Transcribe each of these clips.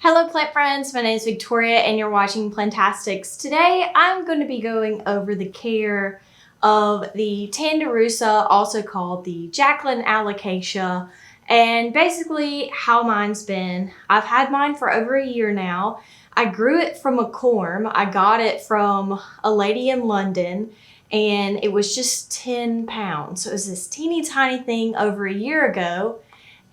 Hello plant friends, my name is Victoria and you're watching Plantastics. Today I'm going to be going over the care of the Tandurusa, also called the Jacqueline alocasia, and basically how mine's been. I've had mine for over a year now. I grew it from a corm. I got it from a lady in London and it was just 10 pounds. So it was this teeny tiny thing over a year ago.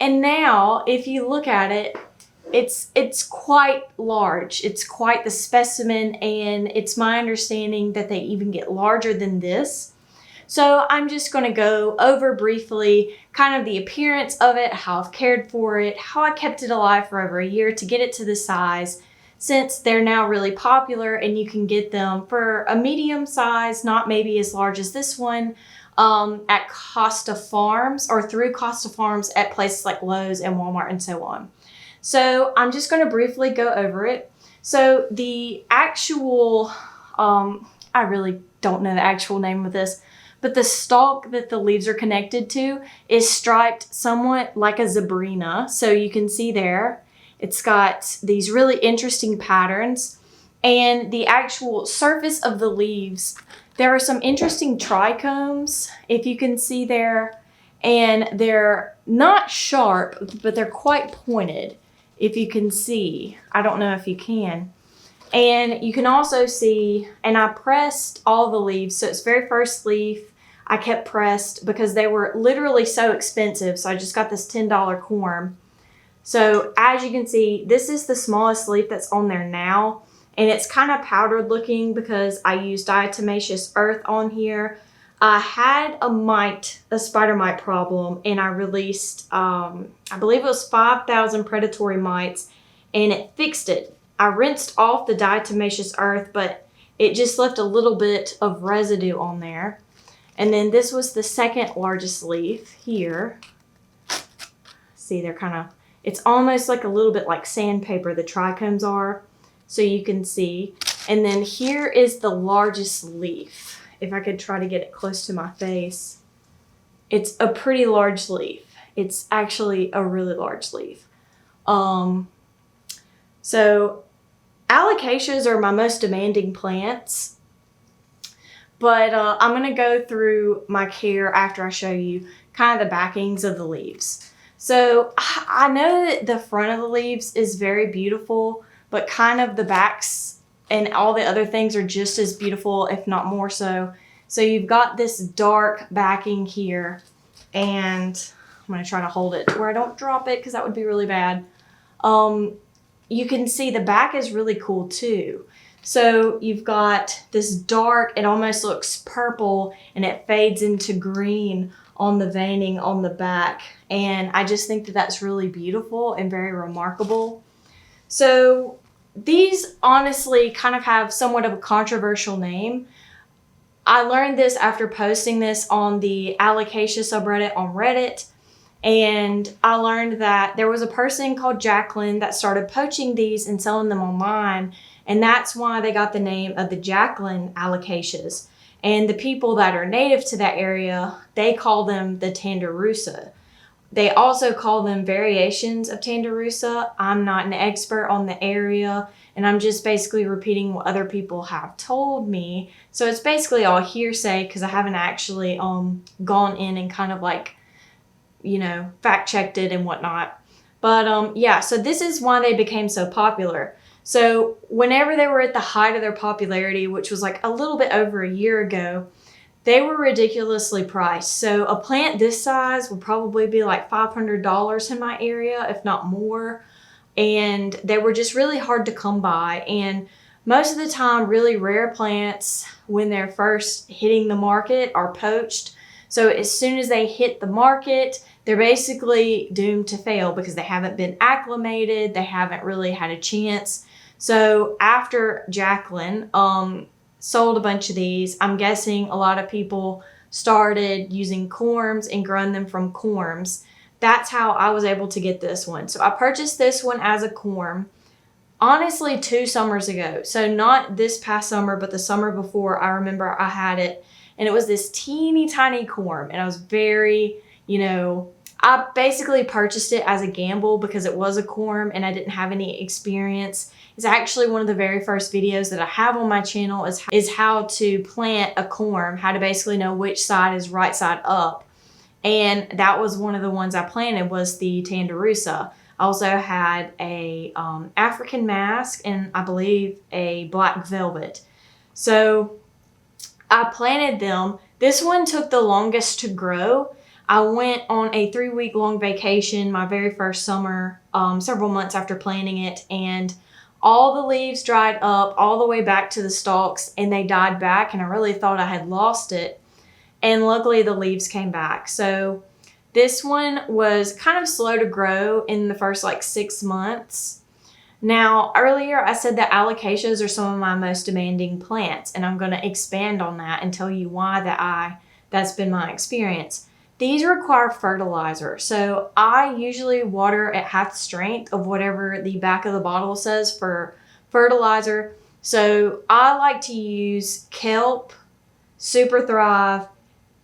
And now if you look at it, it's quite large. It's quite the specimen, and it's my understanding that they even get larger than this. So I'm just going to go over briefly kind of the appearance of it, how I've cared for it, how I kept it alive for over a year to get it to the size, since they're now really popular and you can get them for a medium size, not maybe as large as this one, at Costa Farms or through Costa Farms at places like Lowe's and Walmart and so on. So I'm just going to briefly go over it. So the actual, I really don't know the actual name of this, but the stalk that the leaves are connected to is striped somewhat like a Barrina. So you can see there, it's got these really interesting patterns, and the actual surface of the leaves, there are some interesting trichomes, if you can see there, and they're not sharp, but they're quite pointed. If you can see, I don't know if you can. And you can also see, and I pressed all the leaves. So it's very first leaf I kept pressed because they were literally so expensive. So I just got this $10 corm. So as you can see, this is the smallest leaf that's on there now. And it's kind of powdered looking because I used diatomaceous earth on here. I had a spider mite problem, and I released, I believe it was 5,000 predatory mites, and it fixed it. I rinsed off the diatomaceous earth, but it just left a little bit of residue on there. And then this was the second largest leaf here. See, they're kind of, it's almost like a little bit like sandpaper, the trichomes are, so you can see. And then here is the largest leaf. If I could try to get it close to my face, it's a pretty large leaf. It's actually a really large leaf. So alocasias are my most demanding plants, but I'm going to go through my care after I show you kind of the backings of the leaves. So I know that the front of the leaves is very beautiful, but kind of the backs and all the other things are just as beautiful, if not more so. So you've got this dark backing here, and I'm going to try to hold it where I don't drop it because that would be really bad. You can see the back is really cool too. So you've got this dark, it almost looks purple, and it fades into green on the veining on the back. And I just think that that's really beautiful and very remarkable. So these honestly kind of have somewhat of a controversial name. I learned this after posting this on the alocasia subreddit on Reddit, and I learned that there was a person called Jacqueline that started poaching these and selling them online, and that's why they got the name of the Jacqueline alocasias. And the people that are native to that area, they call them the Tandurusa. They also call them variations of Tandurusa. I'm not an expert on the area, and I'm just basically repeating what other people have told me. So it's basically all hearsay because I haven't actually gone in and kind of like, you know, fact checked it and whatnot. But yeah, so this is why they became so popular. So whenever they were at the height of their popularity, which was like a little bit over a year ago, they were ridiculously priced. So a plant this size would probably be like $500 in my area, if not more. And they were just really hard to come by. And most of the time, really rare plants, when they're first hitting the market, are poached. So as soon as they hit the market, they're basically doomed to fail because they haven't been acclimated. They haven't really had a chance. So after Jacqueline, sold a bunch of these, I'm guessing a lot of people started using corms and growing them from corms. That's how I was able to get this one. So I purchased this one as a corm, honestly 2 summers ago. So not this past summer, but the summer before, I remember I had it, and it was this teeny tiny corm, and I was very, you know, I basically purchased it as a gamble because it was a corm and I didn't have any experience. It's actually one of the very first videos that I have on my channel is how to plant a corm, how to basically know which side is right side up. And that was one of the ones I planted, was the Tandurusa. I also had a African mask and I believe a black velvet. So I planted them. This one took the longest to grow. I went on a 3-week long vacation my very first summer, several months after planting it, and all the leaves dried up all the way back to the stalks and they died back, and I really thought I had lost it. And luckily the leaves came back. So this one was kind of slow to grow in the first like 6 months. Now, earlier I said that alocasias are some of my most demanding plants, and I'm going to expand on that and tell you why that's been my experience. These require fertilizer, so I usually water at half the strength of whatever the back of the bottle says for fertilizer. So I like to use kelp, Super Thrive,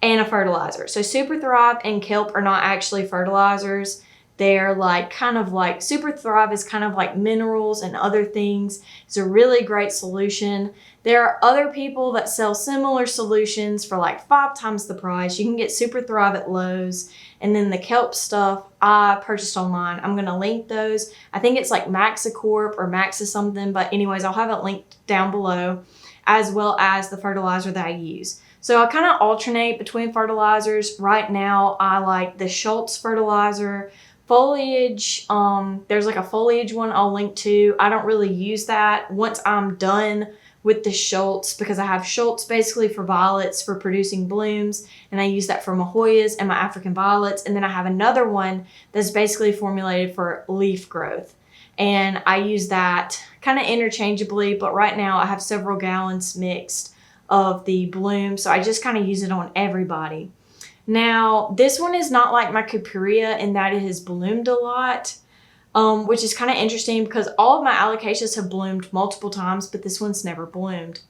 and a fertilizer. So Super Thrive and kelp are not actually fertilizers. They're kind of like Super Thrive is kind of like minerals and other things. It's a really great solution. There are other people that sell similar solutions for like 5 times the price. You can get Super Thrive at Lowe's, and then the kelp stuff I purchased online. I'm going to link those. I think it's like Maxicorp or Maxa something, but anyways, I'll have it linked down below, as well as the fertilizer that I use. So I kind of alternate between fertilizers. Right now I like the Schultz fertilizer. Foliage, there's like a foliage one I'll link to. I don't really use that once I'm done with the Schultz, because I have Schultz basically for violets for producing blooms, and I use that for my Hoyas and my African violets. And then I have another one that's basically formulated for leaf growth, and I use that kind of interchangeably, but right now I have several gallons mixed of the bloom, so I just kind of use it on everybody. Now, this one is not like my Cupuria in that it has bloomed a lot, which is kind of interesting because all of my alocasias have bloomed multiple times, but this one's never bloomed.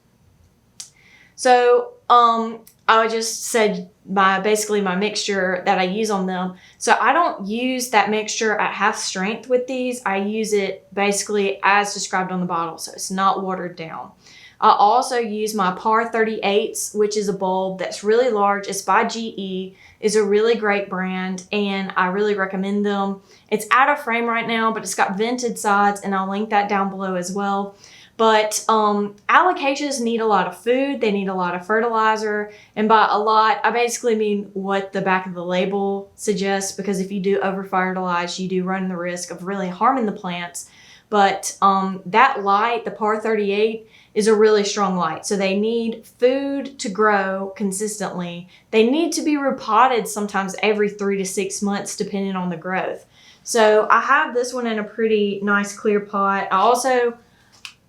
So I just said basically my mixture that I use on them. So I don't use that mixture at half strength with these. I use it basically as described on the bottle, so it's not watered down. I also use my Par 38s, which is a bulb that's really large. It's by GE. It's a really great brand, and I really recommend them. It's out of frame right now, but it's got vented sides, and I'll link that down below as well. But alocasias need a lot of food. They need a lot of fertilizer. And by a lot, I basically mean what the back of the label suggests, because if you do over-fertilize, you do run the risk of really harming the plants. But that light, the Par 38, is a really strong light. So they need food to grow consistently. They need to be repotted sometimes every 3 to 6 months, depending on the growth. So I have this one in a pretty nice clear pot. I also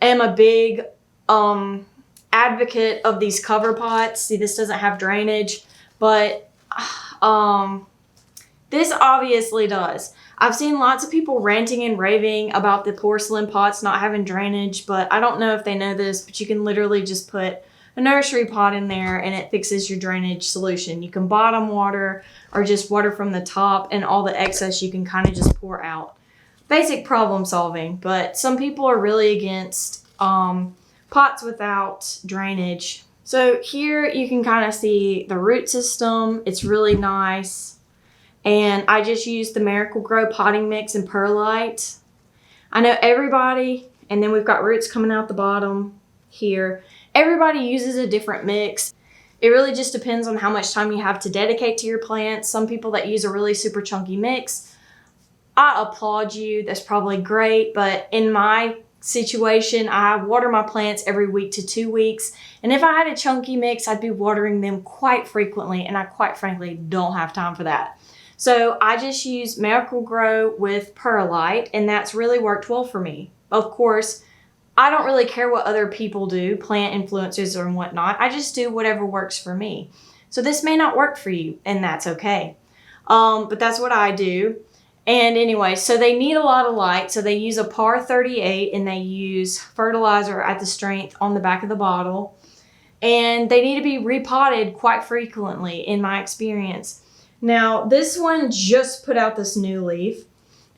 am a big advocate of these cover pots. See, this doesn't have drainage, but this obviously does. I've seen lots of people ranting and raving about the porcelain pots not having drainage, but I don't know if they know this, but you can literally just put a nursery pot in there and it fixes your drainage solution. You can bottom water or just water from the top, and all the excess you can kind of just pour out. Basic problem solving, but some people are really against pots without drainage. So here you can kind of see the root system. It's really nice. And I just used the Miracle-Gro potting mix and perlite. I know everybody, and then we've got roots coming out the bottom here. Everybody uses a different mix. It really just depends on how much time you have to dedicate to your plants. Some people that use a really super chunky mix, I applaud you. That's probably great. But in my situation, I water my plants every week to 2 weeks. And if I had a chunky mix, I'd be watering them quite frequently. And I quite frankly don't have time for that. So I just use Miracle-Gro with perlite, and that's really worked well for me. Of course, I don't really care what other people do, plant influencers or whatnot. I just do whatever works for me. So this may not work for you, and that's okay. But that's what I do. And anyway, so they need a lot of light. So they use a Par 38, and they use fertilizer at the strength on the back of the bottle. And they need to be repotted quite frequently, in my experience. Now, this one just put out this new leaf,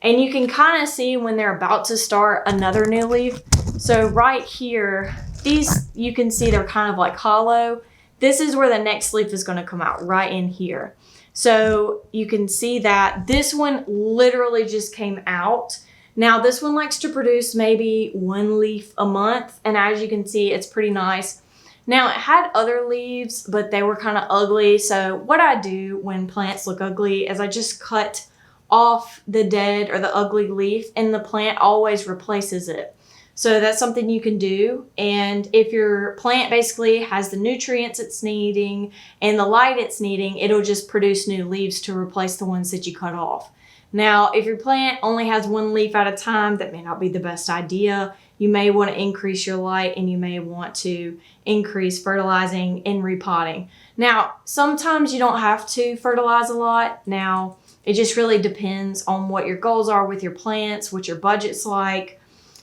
and you can kind of see when they're about to start another new leaf. So right here, these, you can see they're kind of like hollow. This is where the next leaf is going to come out, right in here. So you can see that this one literally just came out. Now this one likes to produce maybe one leaf a month, and as you can see, it's pretty nice. Now it had other leaves, but they were kind of ugly. So what I do when plants look ugly is I just cut off the dead or the ugly leaf, and the plant always replaces it. So that's something you can do. And if your plant basically has the nutrients it's needing and the light it's needing, it'll just produce new leaves to replace the ones that you cut off. Now, if your plant only has one leaf at a time, that may not be the best idea. You may want to increase your light, and you may want to increase fertilizing and repotting. Now, sometimes you don't have to fertilize a lot. Now, it just really depends on what your goals are with your plants, what your budget's like.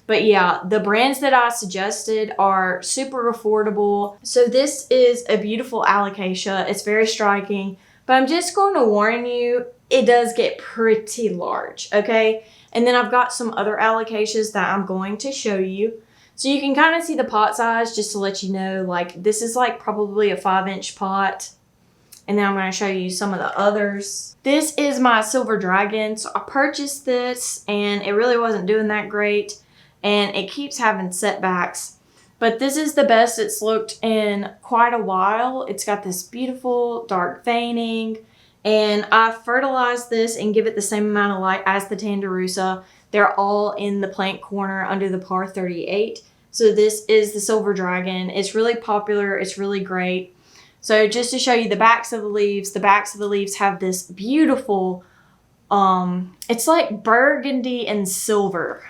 But yeah, the brands that I suggested are super affordable. So this is a beautiful alocasia. It's very striking, but I'm just going to warn you, it does get pretty large, okay? And then I've got some other alocasias that I'm going to show you. So you can kind of see the pot size, just to let you know, like this is like probably a 5-inch pot. And then I'm going to show you some of the others. This is my silver dragon. So I purchased this and it really wasn't doing that great. And it keeps having setbacks. But this is the best it's looked in quite a while. It's got this beautiful dark veining. And I fertilized this and give it the same amount of light as the Tandurusa. They're all in the plant corner under the par 38. So this is the silver dragon. It's really popular. It's really great. So just to show you the backs of the leaves have this beautiful, it's like burgundy and silver.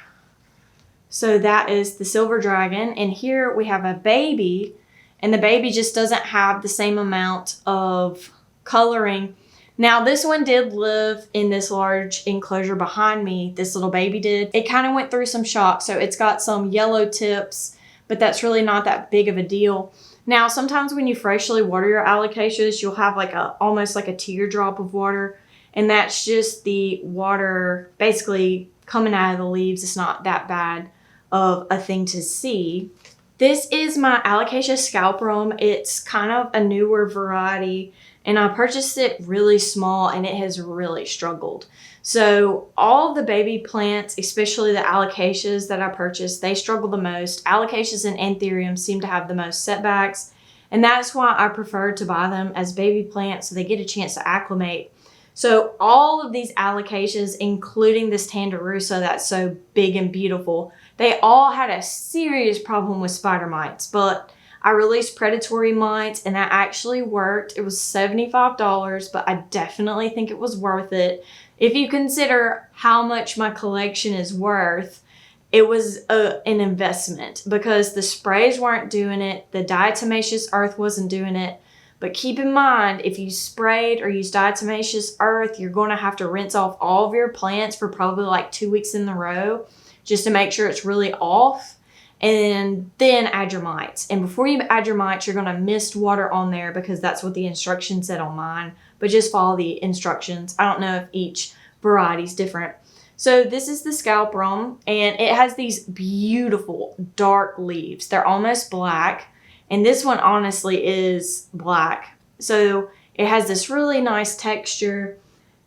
So that is the silver dragon. And here we have a baby, and the baby just doesn't have the same amount of coloring. Now this one did live in this large enclosure behind me. This little baby did. It kind of went through some shock. So it's got some yellow tips, but that's really not that big of a deal. Now, sometimes when you freshly water your alocasias, you'll have like almost like a teardrop of water. And that's just the water basically coming out of the leaves. It's not that bad of a thing to see. This is my alocasia scalprum. It's kind of a newer variety, and I purchased it really small, and it has really struggled. So all the baby plants, especially the alocasias that I purchased, they struggle the most. Alocasias and anthuriums seem to have the most setbacks, and that's why I prefer to buy them as baby plants so they get a chance to acclimate. So all of these alocasias, including this Tandurusa that's so big and beautiful, they all had a serious problem with spider mites, but I released predatory mites and that actually worked. It was $75, but I definitely think it was worth it. If you consider how much my collection is worth, it was an investment because the sprays weren't doing it. The diatomaceous earth wasn't doing it. But keep in mind, if you sprayed or used diatomaceous earth, you're going to have to rinse off all of your plants for probably like 2 weeks in a row just to make sure it's really off. And then add your mites. And before you add your mites, you're going to mist water on there because that's what the instructions said on mine. But just follow the instructions. I don't know if each variety is different. So this is the scalprum, and it has these beautiful dark leaves. They're almost black. And this one honestly is black. So it has this really nice texture.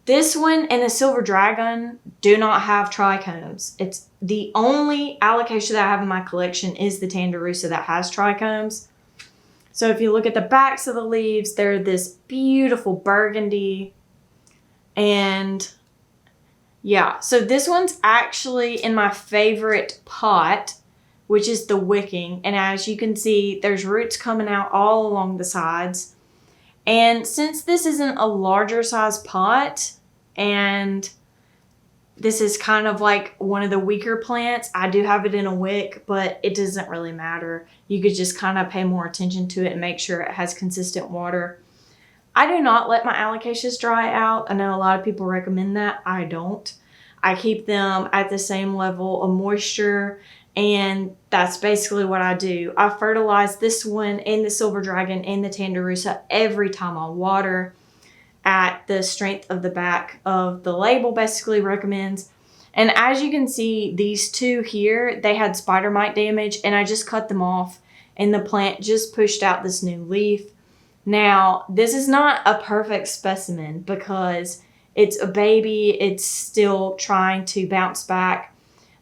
This one and the silver dragon do not have trichomes. It's the only alocasia that I have in my collection is the Tandurusa that has trichomes. So if you look at the backs of the leaves, they're this beautiful burgundy. And yeah, so this one's actually in my favorite pot, which is the wicking. And as you can see, there's roots coming out all along the sides. And since this isn't a larger size pot, and this is kind of like one of the weaker plants, I do have it in a wick, but it doesn't really matter. You could just kind of pay more attention to it and make sure it has consistent water. I do not let my alocasias dry out. I know a lot of people recommend that. I don't. I keep them at the same level of moisture, and that's basically what I do. I fertilize this one and the silver dragon and the Tandurusa every time I water. at the strength of the back of the label basically recommends. And as you can see, these two here, they had spider mite damage, and I just cut them off, and the plant just pushed out this new leaf. Now, this is not a perfect specimen because it's a baby. It's still trying to bounce back.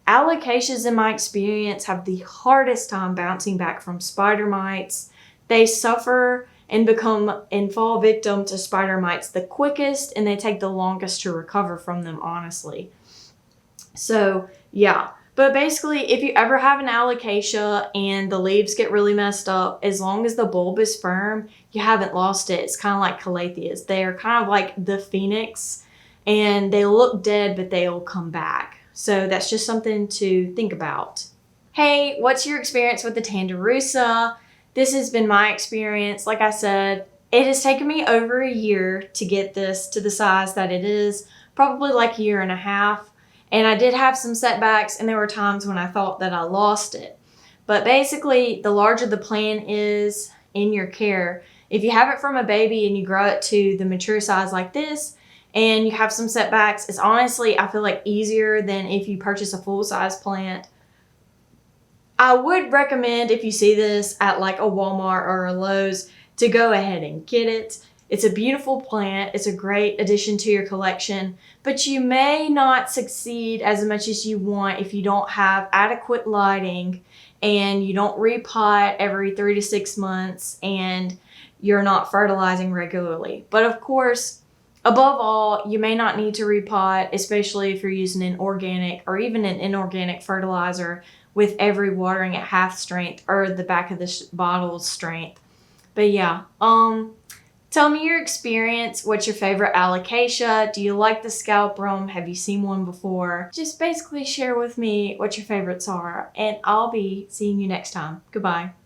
Alocasias, in my experience, have the hardest time bouncing back from spider mites. They suffer and fall victim to spider mites the quickest, and they take the longest to recover from them, honestly. So, yeah. But basically, if you ever have an alocasia and the leaves get really messed up, as long as the bulb is firm, you haven't lost it. It's kind of like calatheas. They are kind of like the phoenix, and they look dead, but they'll come back. So that's just something to think about. Hey, what's your experience with the Tandurusa? This has been my experience. Like I said, it has taken me over a year to get this to the size that it is, probably like a year and a half. And I did have some setbacks, and there were times when I thought that I lost it. But basically, the larger the plant is in your care, if you have it from a baby and you grow it to the mature size like this, and you have some setbacks, it's honestly, I feel like, easier than if you purchase a full-size plant. I would recommend, if you see this at like a Walmart or a Lowe's, to go ahead and get it. It's a beautiful plant. It's a great addition to your collection, but you may not succeed as much as you want if you don't have adequate lighting and you don't repot every 3 to 6 months and you're not fertilizing regularly. But of course, above all, you may not need to repot, especially if you're using an organic or even an inorganic fertilizer with every watering at half strength or the back of the bottle's strength. But yeah, tell me your experience. What's your favorite alocasia? Do you like the scalp roam? Have you seen one before? Just basically share with me what your favorites are, and I'll be seeing you next time. Goodbye.